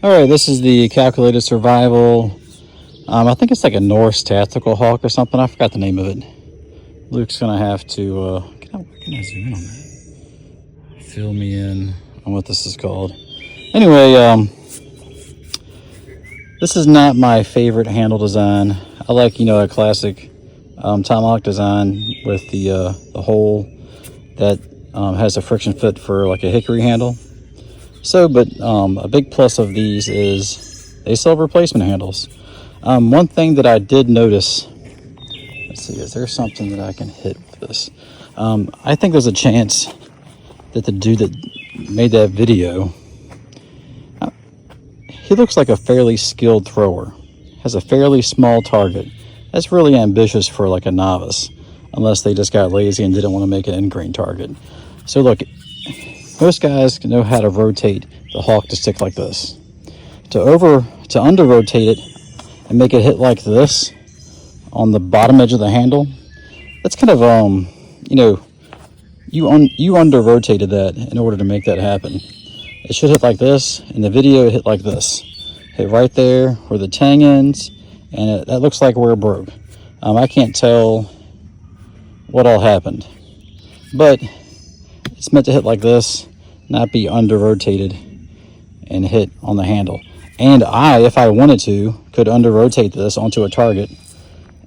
All right, this is the calculated survival. I think it's like a NORSE tactical hawk or something. I forgot the name of it. Luke's gonna have to can I zoom in on that? Fill me in on what this is called. Anyway, this is not my favorite handle design. I like, a classic tomahawk design with the hole that has a friction fit for like a hickory handle. So, but a big plus of these is they sell replacement handles. One thing that I did notice, let's see, is there something that I can hit with this? I think there's a chance that the dude that made that video, he looks like a fairly skilled thrower, has a fairly small target. That's really ambitious for like a novice, unless they just got lazy and didn't want to make an end grain target. So look, most guys know how to rotate the hawk to stick like this. To under rotate it and make it hit like this on the bottom edge of the handle, that's kind of you under rotated that in order to make that happen. It should hit like this. In the video, it hit like this. Hit right there where the tang ends, and that looks like where it broke. I can't tell what all happened, but it's meant to hit like this, not be under rotated and hit on the handle. And if I wanted to, could under rotate this onto a target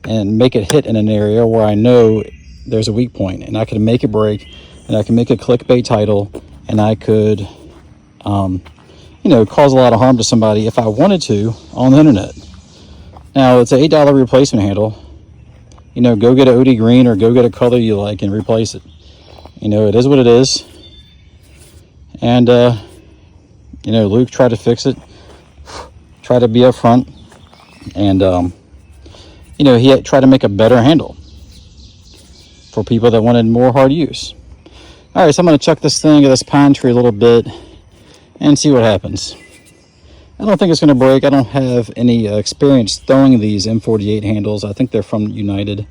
and make it hit in an area where I know there's a weak point, and I could make it break, and I can make a clickbait title, and I could cause a lot of harm to somebody if I wanted to on the internet. Now, it's an $8 replacement handle. Go get an OD green or go get a color you like and replace it. It is what it is. And, Luke tried to fix it, tried to be upfront, and, he tried to make a better handle for people that wanted more hard use. All right, so I'm going to chuck this thing at this pine tree a little bit and see what happens. I don't think it's going to break. I don't have any experience throwing these M48 handles. I think they're from United.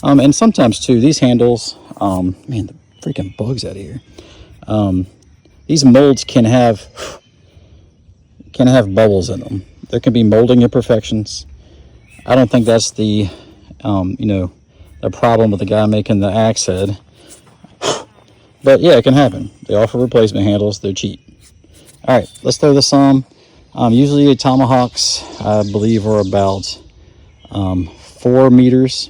And sometimes, too, these handles, man, the freaking bugs out of here. These molds can have bubbles in them. There can be molding imperfections. I don't think that's the problem with the guy making the axe head. But yeah, it can happen. They offer replacement handles. They're cheap. All right, let's throw this on. Usually tomahawks, I believe, are about 4 meters.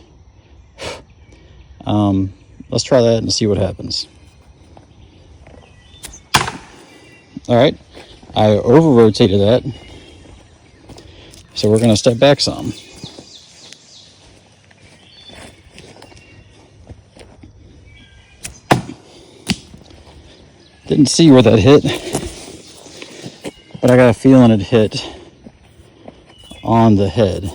Let's try that and see what happens. All right, I over-rotated that, so we're going to step back some. Didn't see where that hit, but I got a feeling it hit on the head.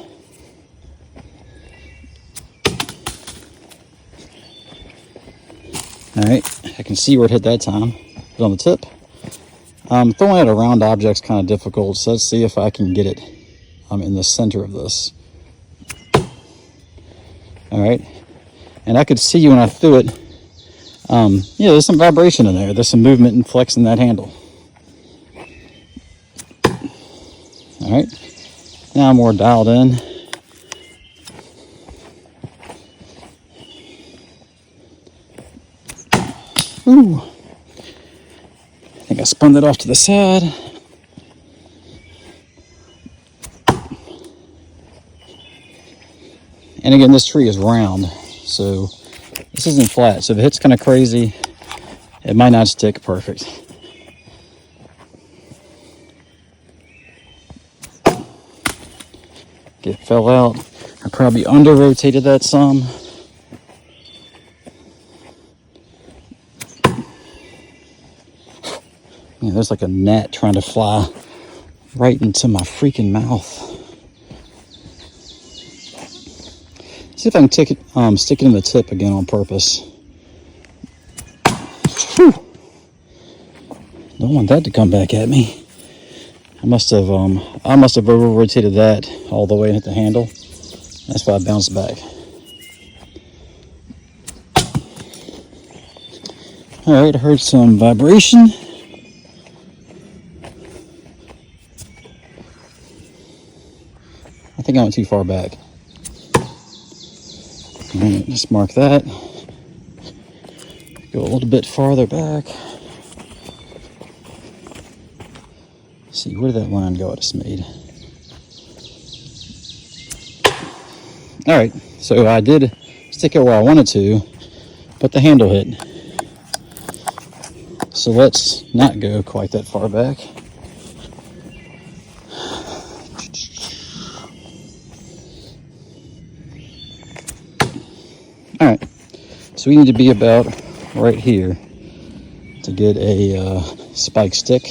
All right, I can see where it hit that time. Hit on the tip. Throwing it around objects kind of difficult, so let's see if I can get it in the center of this. All right, and I could see when I threw it. There's some vibration in there. There's some movement and flex in that handle. All right, now I'm more dialed in. Ooh, I think I spun that off to the side. And again, this tree is round, so this isn't flat. So if it hits kind of crazy, it might not stick perfect. It fell out. I probably under-rotated that some. Yeah, there's like a gnat trying to fly right into my freaking mouth. See if I can stick it in the tip again on purpose. Whew. Don't want that to come back at me. I must have over-rotated that all the way and hit the handle. That's why I bounced back. All right, I heard some vibration. I think I went too far back. All right, just mark that. Go a little bit farther back. Let's see, where did that line go I just made? All right, so I did stick it where I wanted to, but the handle hit. So let's not go quite that far back. All right, so we need to be about right here to get a spike stick.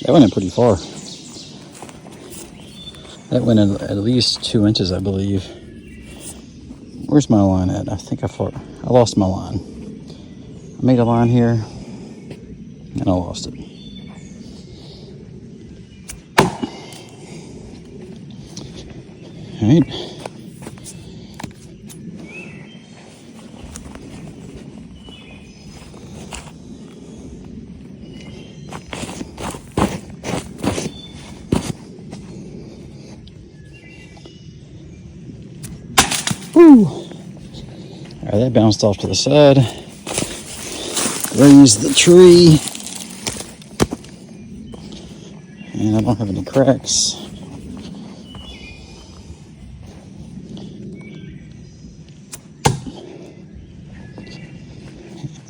That went in pretty far. That went in at least 2 inches, I believe. Where's my line at? I think I lost my line. I made a line here and I lost it. All right. Woo! All right, that bounced off to the side. Grazed the tree. And I don't have any cracks.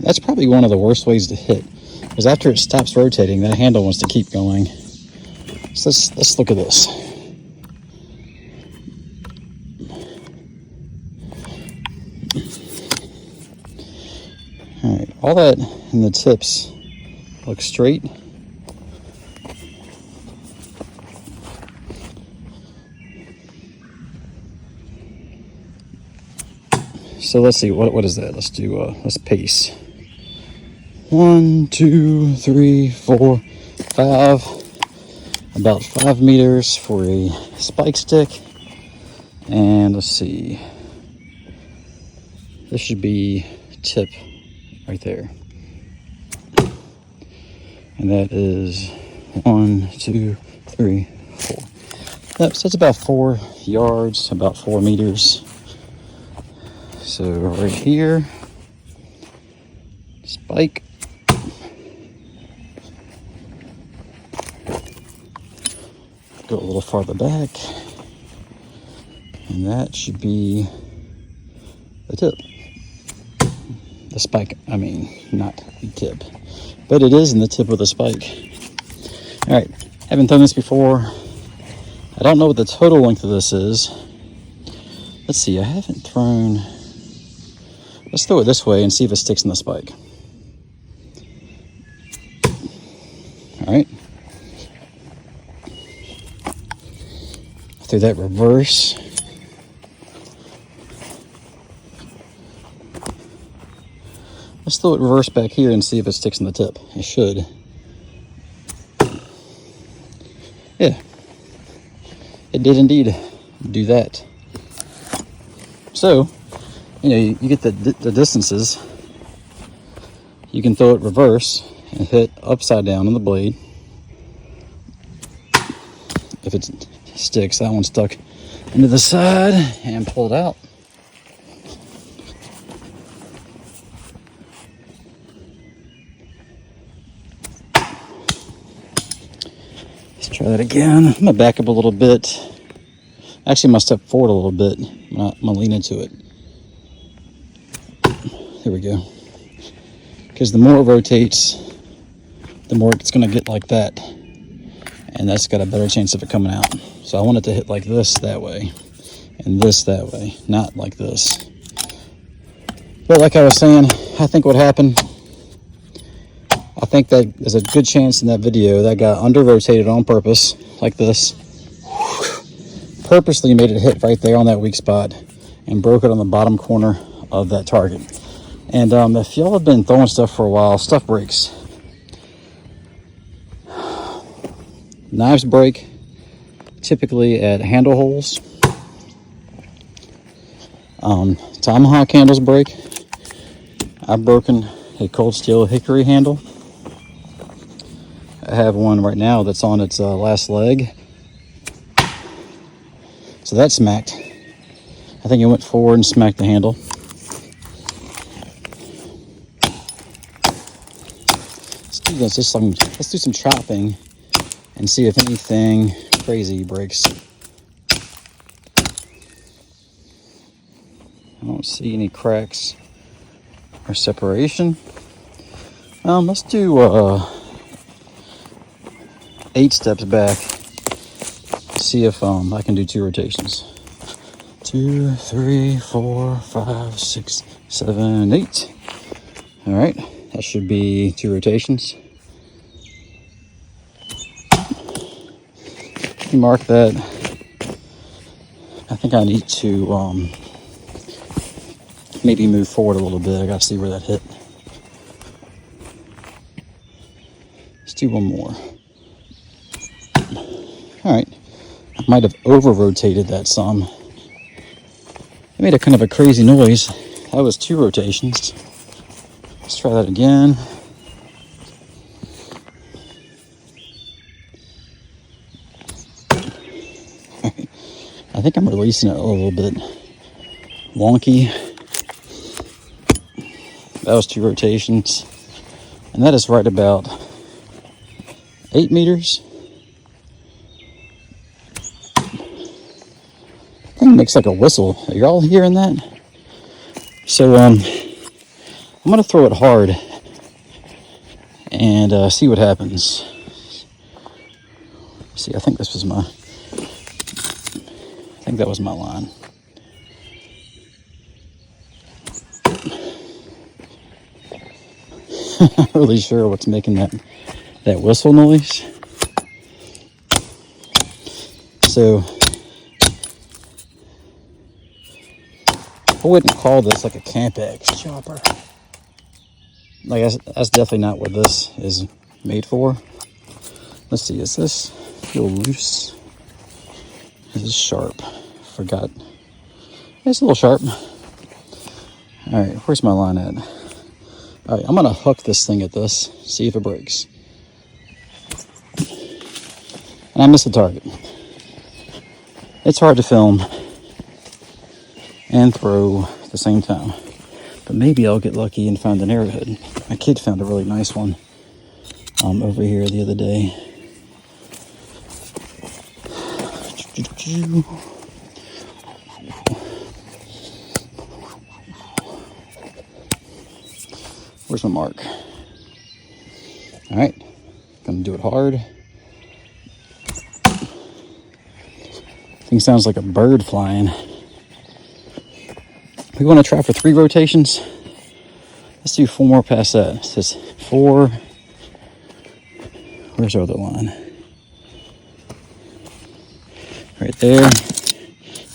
That's probably one of the worst ways to hit, because after it stops rotating, that handle wants to keep going. So let's look at this. All right, all that in the tips look straight. So let's see, what is that? Let's do, let's pace. 1, 2, 3, 4, 5. About 5 meters for a spike stick. And let's see. This should be tip right there. And that is 1, 2, 3, 4. Yep, so it's about 4 yards, about 4 meters. So right here, spike. Go a little farther back. And that should be the tip. The spike, I mean, not the tip. But it is in the tip of the spike. All right, haven't done this before. I don't know what the total length of this is. Let's see, I haven't thrown... Let's throw it this way and see if it sticks in the spike. All right. Through that reverse. Let's throw it reverse back here and see if it sticks in the tip. It should. Yeah. It did indeed do that. So, you know, you get the distances. You can throw it reverse and hit upside down on the blade. If it sticks, that one stuck into the side, and pull it out. Let's try that again. I'm gonna back up a little bit. Actually, I'm gonna step forward a little bit. I'm gonna lean into it. There we go. Because the more it rotates, the more it's going to get like that. And that's got a better chance of it coming out. So I want it to hit like this that way. And this that way. Not like this. But like I was saying, I think what happened, I think that there's a good chance in that video that got under-rotated on purpose. Like this. Purposely made it hit right there on that weak spot. And broke it on the bottom corner of that target. And if y'all have been throwing stuff for a while, stuff breaks. Knives break, typically at handle holes. Tomahawk handles break. I've broken a cold steel hickory handle. I have one right now that's on its last leg. So that smacked. I think it went forward and smacked the handle. Let's do this. Let's do some chopping and see if anything crazy breaks. I don't see any cracks or separation. Let's do 8 steps back. See if I can do 2 rotations. 2, 3, 4, 5, 6, 7, 8. All right, that should be 2 rotations. Mark that. I think I need to maybe move forward a little bit. I gotta see where that hit. Let's do one more. All right, I might have over rotated that some. It made a kind of a crazy noise. That was 2 rotations. Let's try that again. I think I'm releasing it a little bit wonky. That was 2 rotations. And that is right about 8 meters. I think it makes like a whistle. Are y'all hearing that? So I'm gonna throw it hard and see what happens. See, I think that was my line. Not really sure what's making that whistle noise. So I wouldn't call this like a Camp-X chopper. Like that's definitely not what this is made for. Let's see, is this feel loose? This is sharp. Forgot. It's a little sharp. All right, where's my line at? All right, I'm gonna hook this thing at this, see if it breaks. And I missed the target. It's hard to film and throw at the same time. But maybe I'll get lucky and find an arrowhead. My kid found a really nice one over here the other day. Where's my mark? All right, gonna do it hard. Thing sounds like a bird flying. We want to try for 3 rotations. Let's do 4 more past that. It says 4. Where's our other line? Right there.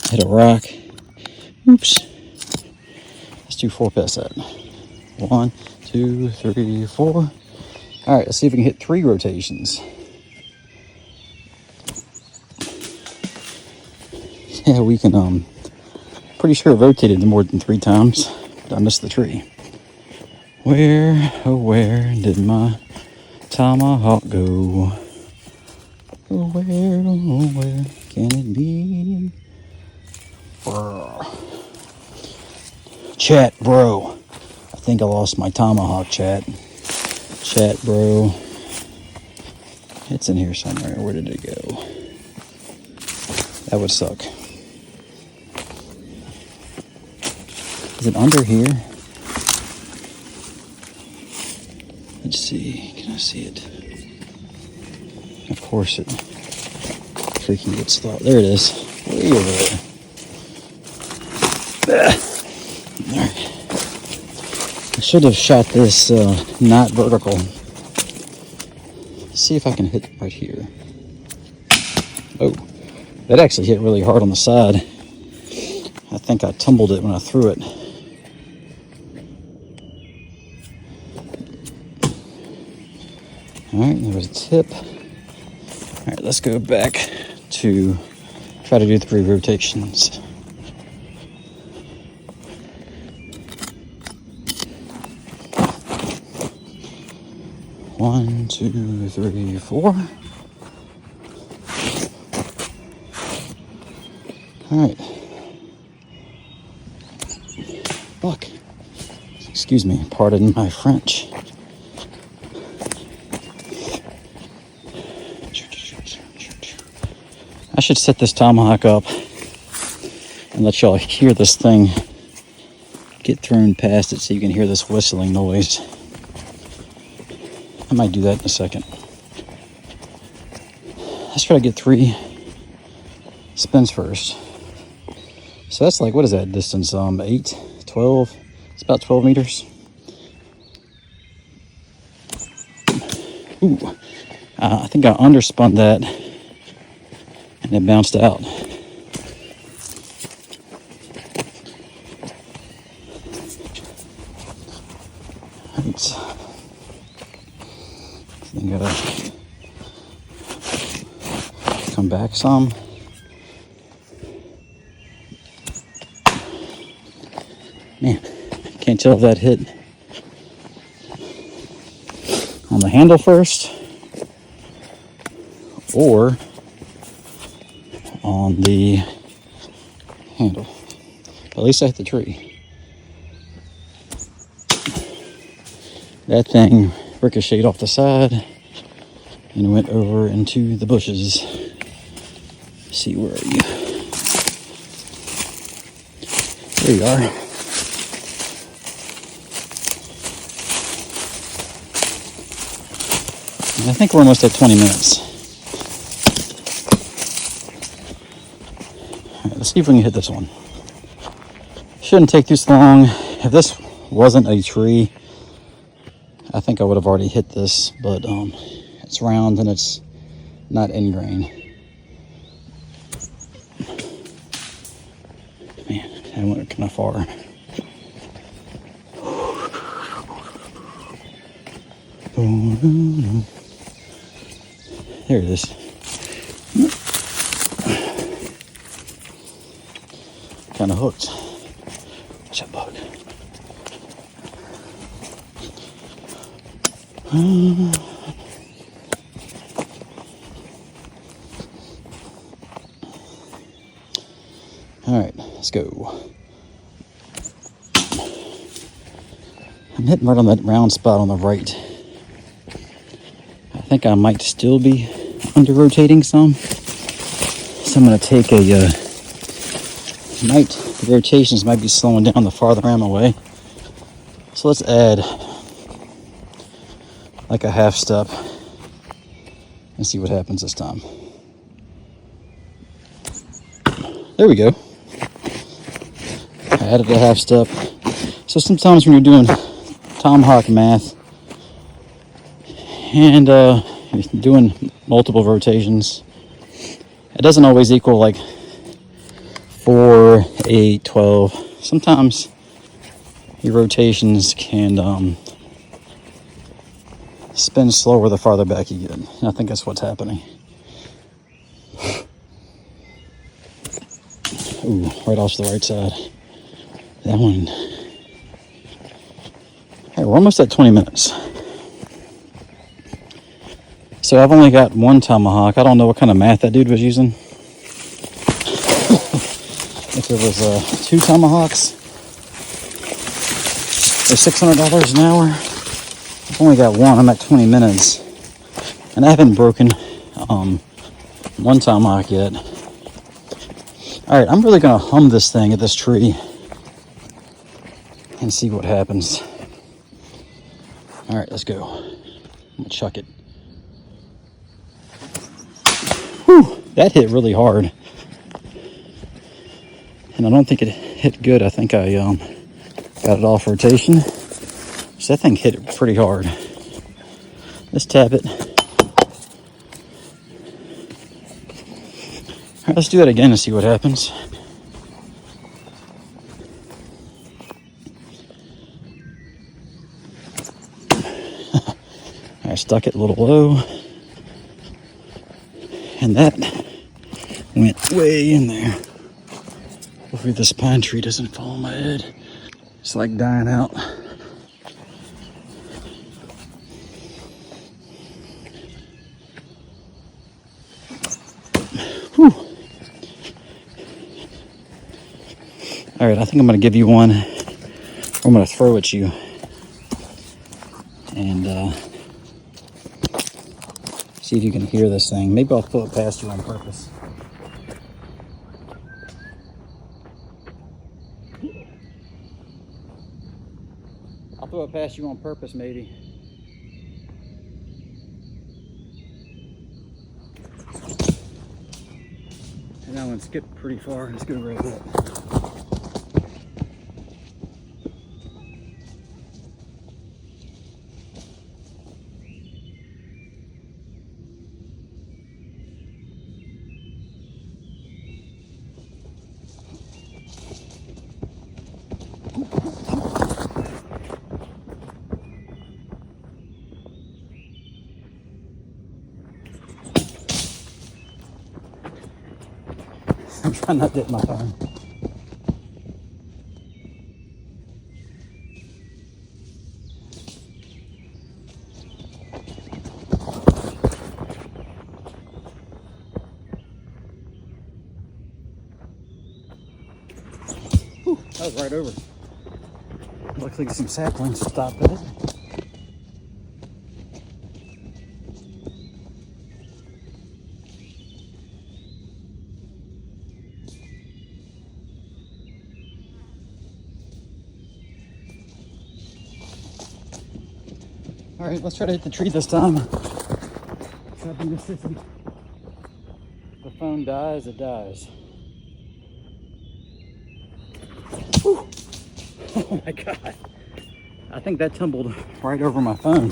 Hit a rock. Oops. Let's do 4 past that. 1, 2, 3, 4. All right, let's see if we can hit 3 rotations. Yeah, we can, pretty sure it rotated more than 3 times, but I missed the tree. Where, oh where did my tomahawk go? Oh where can it be? Brr. Chat, bro. I think I lost my tomahawk, chat. Chat, bro. It's in here somewhere. Where did it go? That would suck. Is it under here? Let's see. Can I see it? Of course it freaking gets low. There it is. Way over there. All right. I should have shot this not vertical. Let's see if I can hit right here. Oh, that actually hit really hard on the side. I think I tumbled it when I threw it. All right, there was a tip. All right, let's go back to try to do 3 rotations. 1, 2, 3, 4. Alright. Fuck. Excuse me, pardon my French. I should set this tomahawk up and let y'all hear this thing get thrown past it so you can hear this whistling noise. I might do that in a second. Let's try to get 3 spins first. So that's like, what is that distance? 8, 12, it's about 12 meters. Ooh, I think I underspun that and it bounced out. Right. Then gotta come back some. Man, can't tell if that hit on the handle first or on the handle. At least I hit the tree. That thing ricocheted off the side and went over into the bushes. Let's see, where are you? There you are. And I think we're almost at 20 minutes. All right, let's see if we can hit this one. Shouldn't take this long. If this wasn't a tree, I think I would have already hit this, but it's round and it's not end grain. Man, I went kind of far. There it is. Kind of hooked. What's that bug? All right, let's go. I'm hitting right on that round spot on the right. I think I might still be under rotating some. So I'm going to take the rotations might be slowing down the farther I'm away. So let's add like a half step and see what happens this time. There we go. I added a half step. So sometimes when you're doing tomahawk math and doing multiple rotations, it doesn't always equal like 4, 8, 12. Sometimes your rotations can spin slower the farther back you get. And I think that's what's happening. Ooh, right off to the right side. That one. Hey, we're almost at 20 minutes. So I've only got one tomahawk. I don't know what kind of math that dude was using. If it was 2 tomahawks, they're $600 an hour. I've only got one. I'm at 20 minutes, and I haven't broken one tomahawk yet. All right, I'm really gonna hum this thing at this tree and see what happens. All right, let's go. I'm gonna chuck it. Whew, that hit really hard. And I don't think it hit good. I think I got it off rotation. So that thing hit it pretty hard. Let's tap it. All right, let's do that again and see what happens. I stuck it a little low. And that went way in there. Hopefully this pine tree doesn't fall on my head. It's like dying out. All right, I think I'm going to give you one. I'm going to throw at you. And see if you can hear this thing. Maybe I'll throw it past you on purpose. I'll throw it past you on purpose, maybe. And that one skipped pretty far. Let's go right there. I'm trying not to hit my phone. Whew, that was right over. Looks like some saplings stopped at it. All right, let's try to hit the tree this time. The phone dies, it dies. Whew. Oh my God. I think that tumbled right over my phone.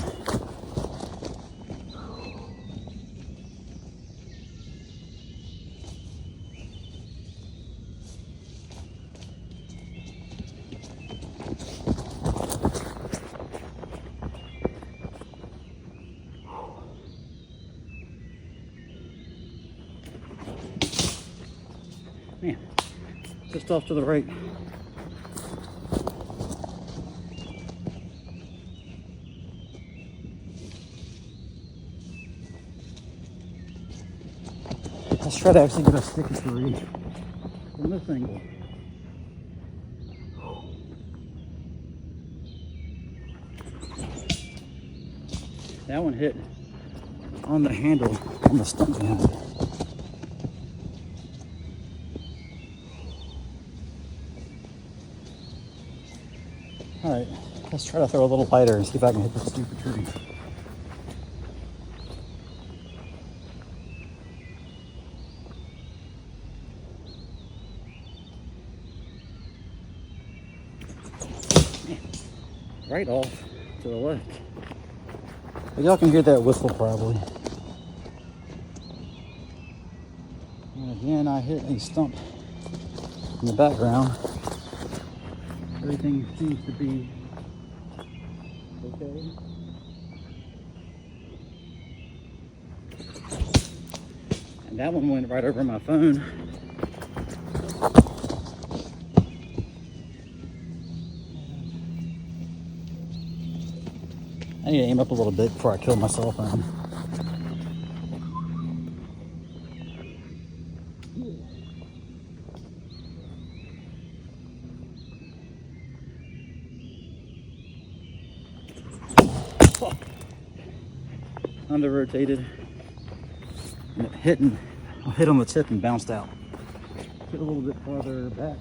Man, just off to the right. Let's try to actually get a sticky tree from this angle. That one hit on the handle on the stump behind it. All right, let's try to throw a little lighter and see if I can hit this stupid tree. Right off to the left. But y'all can hear that whistle probably. And again, I hit a stump in the background. Everything seems to be okay. And that one went right over my phone. I need to aim up a little bit before I kill my cell phone. Oh. Under rotated and it hit on the tip and bounced out. Get a little bit farther back.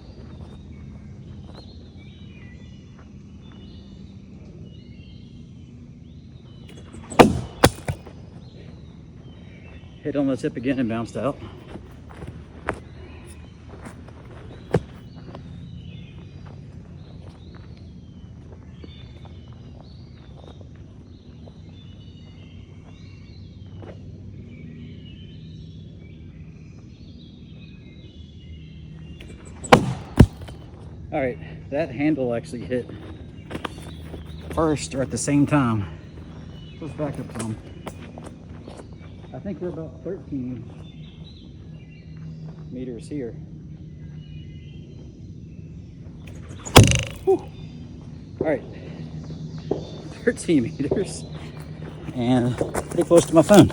Hit on the tip again and bounced out. All right, that handle actually hit first or at the same time. Let's back up some. I think we're about 13 meters here. Whew. All right, 13 meters and pretty close to my phone.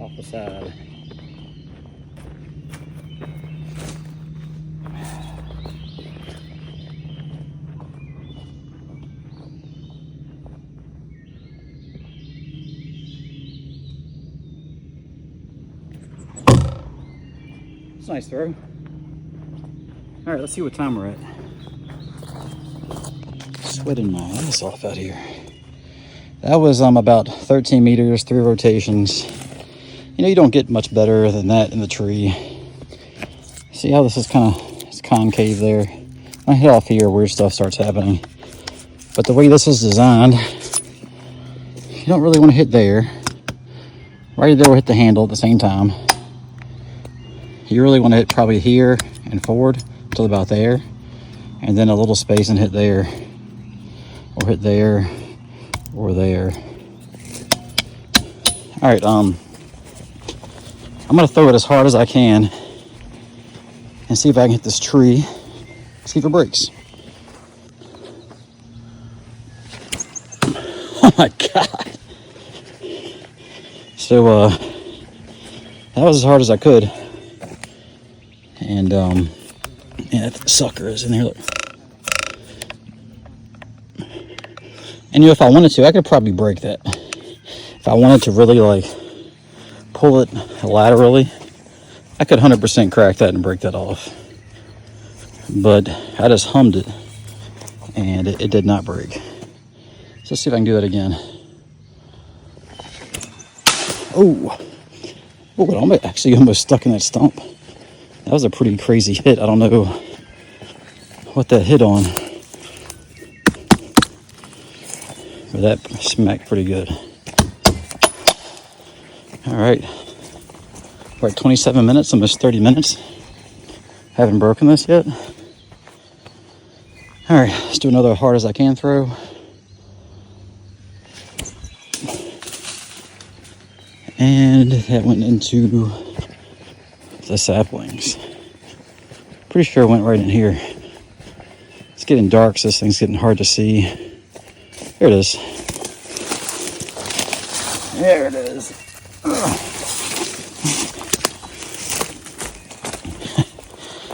off the side. It's a nice throw. All right, let's see what time we're at. Sweating my ass off out here. That was about 13 meters, 3 rotations. You know, you don't get much better than that in the tree. See how this is it's concave there? When I hit off here, weird stuff starts happening. But the way this is designed, you don't really want to hit there. Right there will hit the handle at the same time. You really want to hit probably here and forward till about there, and then a little space and hit there, or hit there, or there. All right, I'm gonna throw it as hard as I can and see if I can hit this tree. See if it breaks. Oh my God! So that was as hard as I could. And yeah, that sucker is in there. Look. And you know, if I wanted to, I could probably break that. If I wanted to really like pull it laterally, I could 100% crack that and break that off. But I just hummed it, and it did not break. So let's see if I can do that again. Oh, I'm actually almost stuck in that stump. That was a pretty crazy hit. I don't know what that hit on, but that smacked pretty good. All right, we're at 27 minutes, almost 30 minutes. Haven't broken this yet. All right, let's do another hard as I can throw. And that went into the saplings. Pretty sure it went right in here. It's getting dark, so this thing's getting hard to see. There it is. There it is.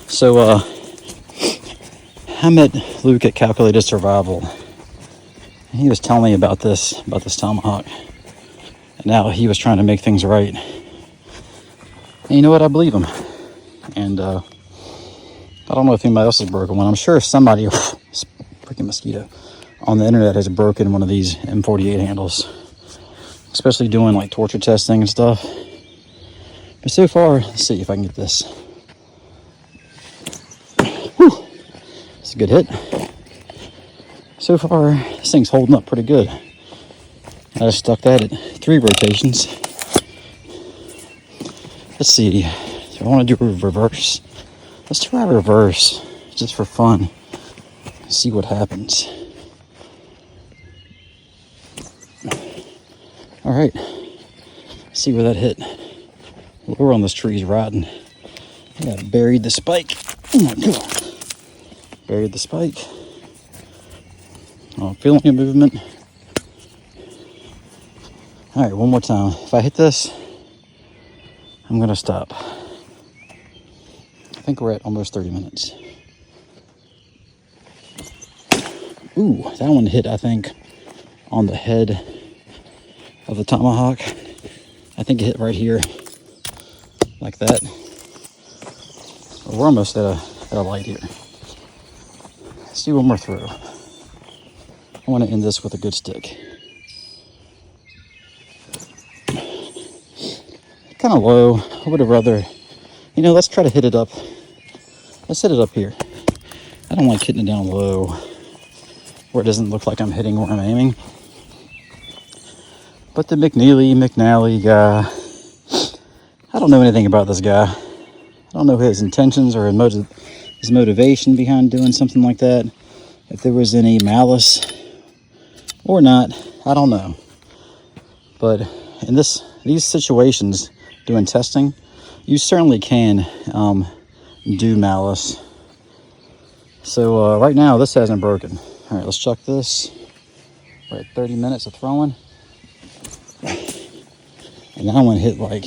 So, I met Luke at Calculated Survival. He was telling me about this tomahawk. And now he was trying to make things right. And you know what? I believe him. And I don't know if anybody else has broken one. I'm sure somebody, freaking mosquito, on the internet has broken one of these M48 handles. Especially doing like torture testing and stuff. But so far, let's see if I can get this. Whew. It's a good hit. So far, this thing's holding up pretty good. I just stuck that at 3 rotations. Let's see. Do I want to do a reverse? Let's try reverse, just for fun. See what happens. All right. See where that hit. Lower on this tree is rotten. Yeah, buried the spike. Oh my God. Buried the spike. Oh, feeling a movement. All right, one more time. If I hit this, I'm going to stop. I think we're at almost 30 minutes. Ooh, that one hit, I think, on the head of the tomahawk. I think it hit right here, like that. We're almost at a light here. Let's do one more throw. I want to end this with a good stick. Kind of low. I would have rather, you know, let's try to hit it up. Let's hit it up here. I don't like hitting it down low where it doesn't look like I'm hitting where I'm aiming. But the McNally guy, I don't know anything about this guy. I don't know his intentions or his motivation behind doing something like that. If there was any malice or not, I don't know. But in these situations, doing testing, you certainly can do malice. So right now, this hasn't broken. All right, let's chuck this. We're at 30 minutes of throwing. And that one hit like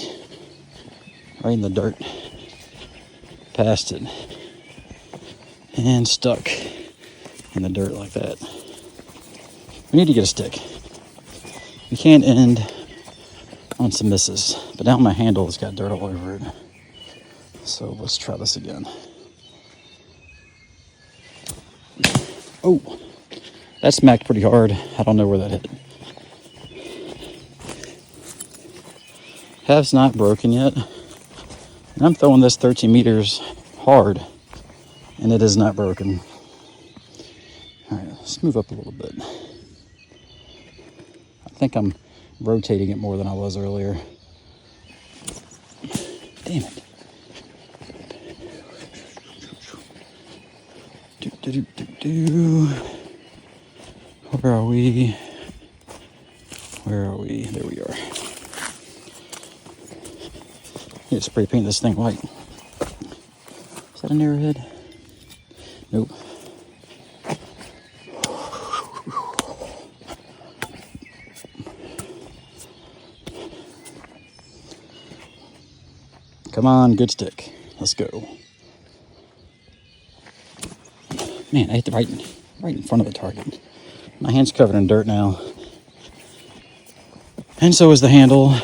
right in the dirt, past it, and stuck in the dirt like that. We need to get a stick. We can't end on some misses, but now my handle has got dirt all over it. So let's try this again. Oh, that smacked pretty hard. I don't know where that hit. Has not broken yet. And I'm throwing this 13 meters hard, and it is not broken. All right, let's move up a little bit. I think I'm rotating it more than I was earlier. Damn it. Where are we? Where are we? There we are. Need to spray paint this thing white. Is that an arrowhead? Nope. Come on, good stick. Let's go. Man, I hit the right in front of the target. My hand's covered in dirt now. And so is the handle.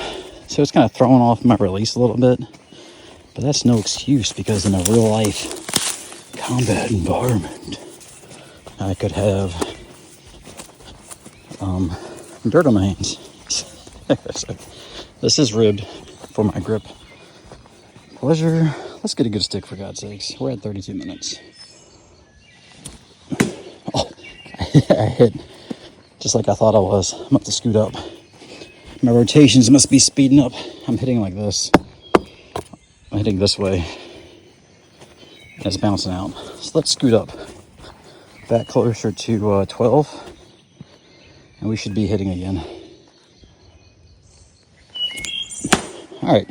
So it's kind of throwing off my release a little bit. But that's no excuse, because in a real life combat environment, I could have dirt on my hands. So this is ribbed for my grip pleasure. Let's get a good stick, for God's sakes. We're at 32 minutes. Oh, I hit just like I thought I was. I'm about to scoot up. My rotations must be speeding up. I'm hitting like this. I'm hitting this way. And it's bouncing out. So let's scoot up. Back closer to 12. And we should be hitting again. All right.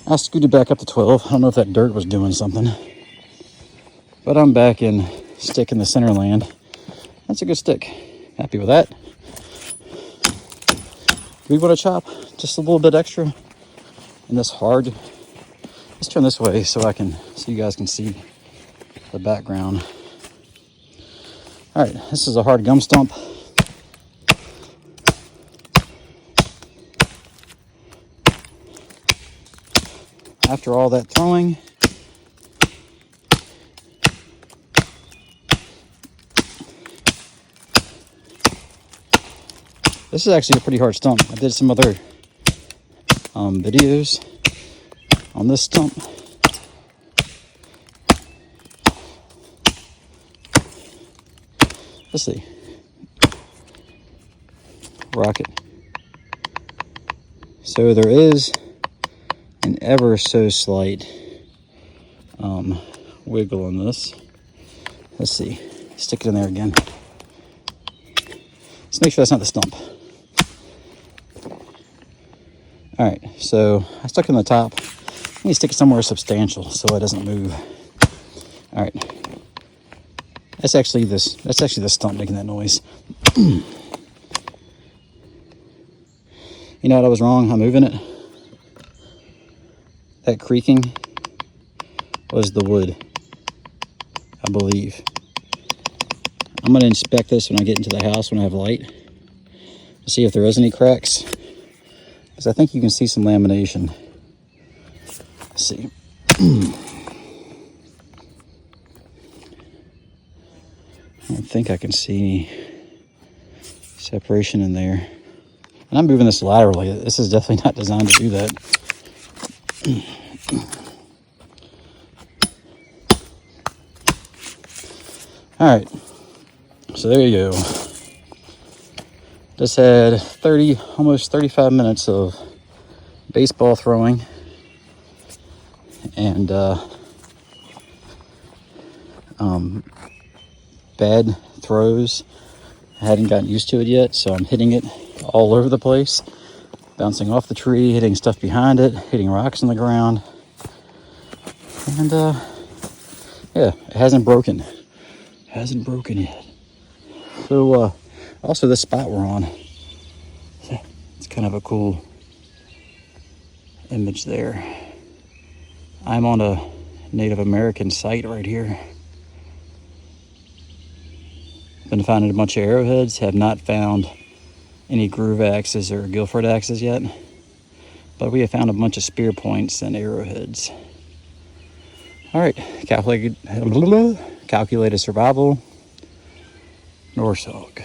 I scooted back up to 12. I don't know if that dirt was doing something. But I'm back in stick in the center land. That's a good stick. Happy with that. Do we want to chop just a little bit extra in this hard? Let's turn this way so you guys can see the background. All right, this is a hard gum stump. After all that throwing, this is actually a pretty hard stump. I did some other videos on this stump. Let's see. Rocket. So there is an ever so slight wiggle in this. Let's see. Stick it in there again. Let's make sure that's not the stump. All right, so I stuck it in the top. I need to stick it somewhere substantial so it doesn't move. All right. That's actually the stump making that noise. You know what? I was wrong. I'm moving it. That creaking was the wood, I believe. I'm going to inspect this when I get into the house when I have light to see if there is any cracks, because I think you can see some lamination. Let's see. I don't think I can see any separation in there. And I'm moving this laterally. This is definitely not designed to do that. All right, so there you go. Just had almost 35 minutes of baseball throwing and bad throws. I hadn't gotten used to it yet, so I'm hitting it all over the place, bouncing off the tree, hitting stuff behind it, hitting rocks on the ground, and yeah, it hasn't broken yet. So also this spot we're on, it's kind of a cool image there. I'm on a Native American site right here. Been finding a bunch of arrowheads, have not found any groove axes or Guilford axes yet, but we have found a bunch of spear points and arrowheads. All right, calculated survival, Norse hog.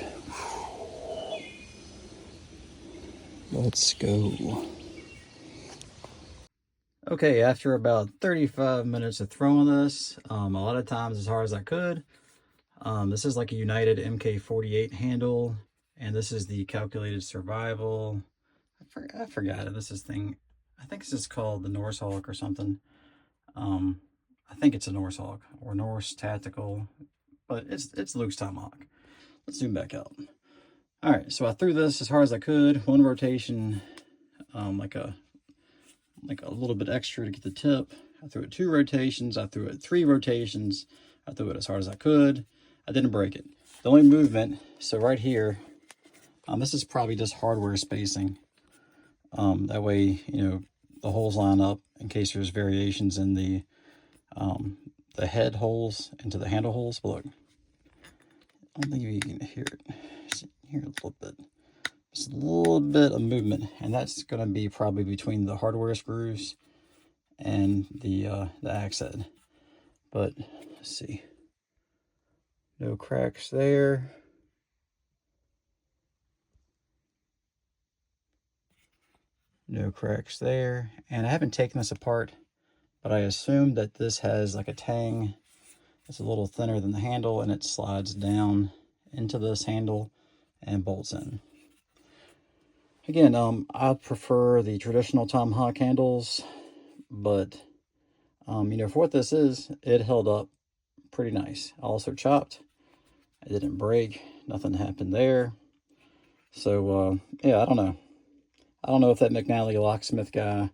Let's go. Okay, after about 35 minutes of throwing this, a lot of times as hard as I could. This is like a United MK48 handle, and this is the calculated survival. I forgot it. This is thing. I think this is called the Norse Hawk or something. I think it's a Norse Hawk or Norse Tactical, but it's Luke's Tomahawk. Let's zoom back out. All right, so I threw this as hard as I could. One rotation, like a little bit extra to get the tip. I threw it 2 rotations. I threw it 3 rotations. I threw it as hard as I could. I didn't break it. The only movement, so right here, this is probably just hardware spacing. That way, you know, the holes line up in case there's variations in the head holes into the handle holes. But look, I don't think you can hear it. Hear a little bit. Just a little bit of movement, and that's going to be probably between the hardware screws and the axe head. But let's see. No cracks there. No cracks there. And I haven't taken this apart, but I assume that this has like a tang. It's a little thinner than the handle, and it slides down into this handle and bolts in. Again, I prefer the traditional Tomahawk handles, but you know, for what this is, it held up pretty nice. I also chopped. It didn't break. Nothing happened there. So yeah, I don't know. I don't know if that McNally locksmith guy,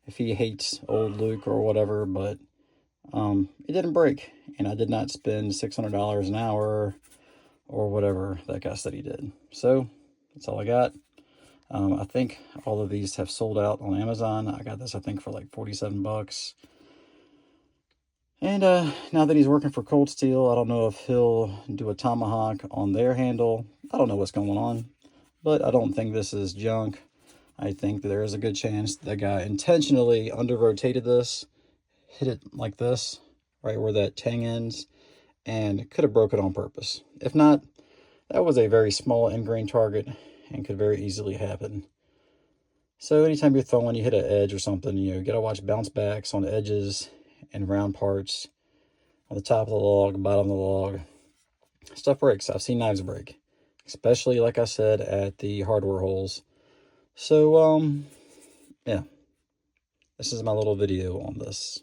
if he hates old Luke or whatever, but it didn't break, and I did not spend $600 an hour or whatever that guy said he did. So that's all I got. I think all of these have sold out on Amazon. I got this, I think, for like 47 bucks. And now that he's working for Cold Steel, I don't know if he'll do a Tomahawk on their handle. I don't know what's going on, but I don't think this is junk. I think that there is a good chance that guy intentionally under-rotated this, hit it like this, right where that tang ends, and could have broke it on purpose. If not, that was a very small end grain target and could very easily happen. So anytime you're throwing, you hit an edge or something, you know, you gotta watch bounce backs on the edges and round parts on the top of the log, bottom of the log. Stuff breaks. I've seen knives break, especially, like I said, at the hardware holes. So yeah, this is my little video on this.